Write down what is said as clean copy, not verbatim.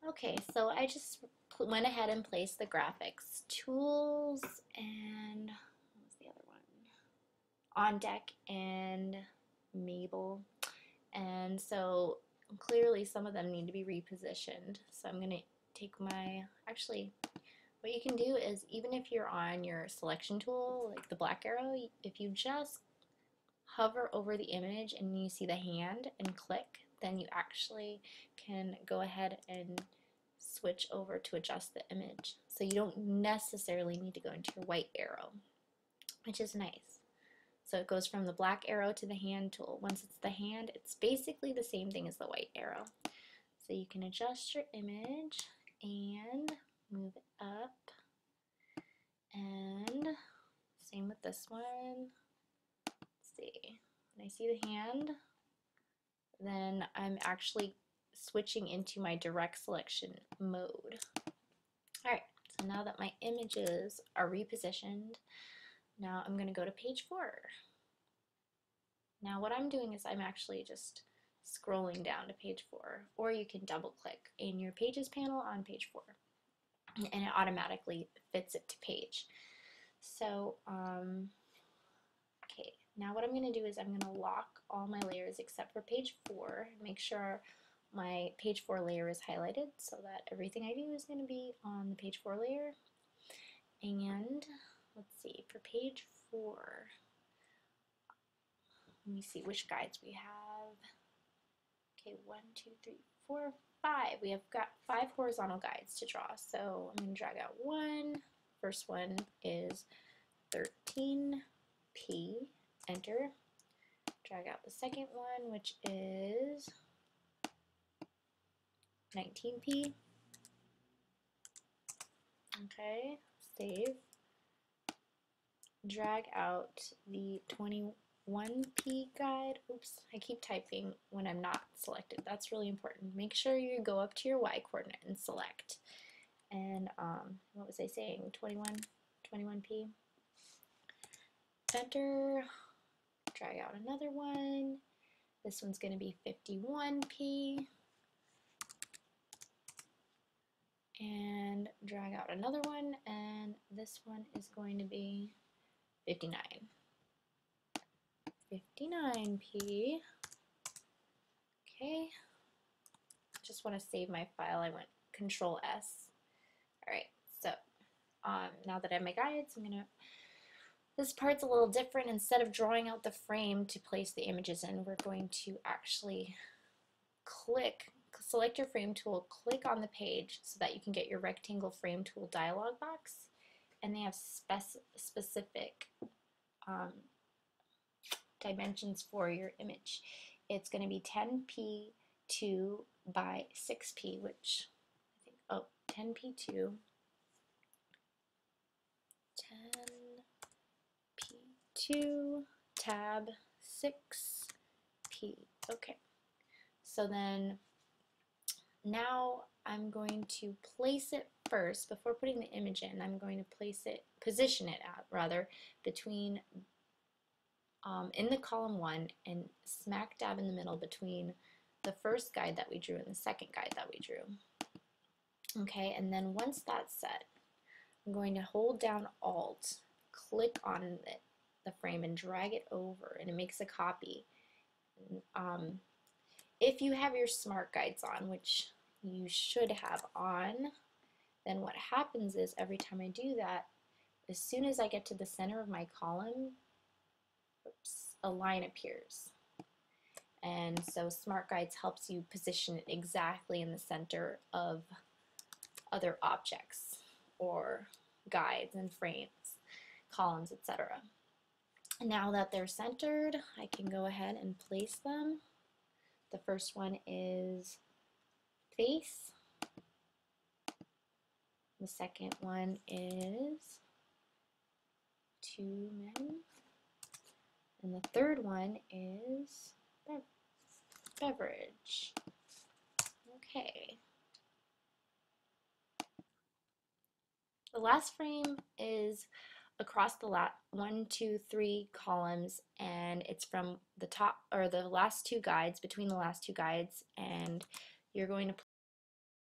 Okay, so I just went ahead and placed the graphics tools and what was the other one? On Deck and Mabel. And so clearly some of them need to be repositioned. So I'm going to take actually, what you can do is even if you're on your selection tool, like the black arrow, if you just hover over the image and you see the hand and click, then you actually can go ahead and switch over to adjust the image. So you don't necessarily need to go into your white arrow, which is nice. So it goes from the black arrow to the hand tool. Once it's the hand, it's basically the same thing as the white arrow. So you can adjust your image and move it up. And same with this one. Let's see. When I see the hand, then I'm actually switching into my direct selection mode. Alright, so now that my images are repositioned, now I'm going to go to page 4. Now what I'm doing is I'm actually just scrolling down to page 4, or you can double click in your pages panel on page 4 and it automatically fits it to page. So okay, now what I'm going to do is I'm going to lock all my layers except for page 4, make sure my page 4 layer is highlighted so that everything I do is going to be on the page 4 layer. And let's see, for page 4, let me see which guides we have. Okay, 1, 2, 3, 4, 5. We have got 5 horizontal guides to draw. So I'm going to drag out one. First one is 13P. Enter. Drag out the second one, which is 19P. Okay, save. Drag out the 21P guide. Oops, I keep typing when I'm not selected. That's really important. Make sure you go up to your Y coordinate and select. And what was I saying? 21P. Enter. Drag out another one. This one's going to be 51P. And drag out another one, and this one is going to be 59. 59P. Okay. Just want to save my file. I went Control S. Alright, so now that I have my guides, this part's a little different. Instead of drawing out the frame to place the images in, we're going to actually select your frame tool, click on the page so that you can get your rectangle frame tool dialog box, and they have specific dimensions for your image. It's going to be 10p2 by 6p, which I think, 10p2, 10p2 tab 6p. Okay, so then now I'm going to place it first before putting the image in. I'm going to position it out rather between in the column 1 and smack dab in the middle between the first guide that we drew and the second guide that we drew. Okay, and then once that's set, I'm going to hold down Alt, click on the frame and drag it over, and it makes a copy. If you have your smart guides on, which you should have on, then what happens is every time I do that, as soon as I get to the center of my column, a line appears. And so Smart Guides helps you position it exactly in the center of other objects or guides and frames, columns, etc. Now that they're centered, I can go ahead and place them. The first one is face. The second one is 2 men. And the third one is beverage. Okay. The last frame is across the 1, 2, 3 columns, and it's from the top, or the last 2 guides, between the last 2 guides, and you're going to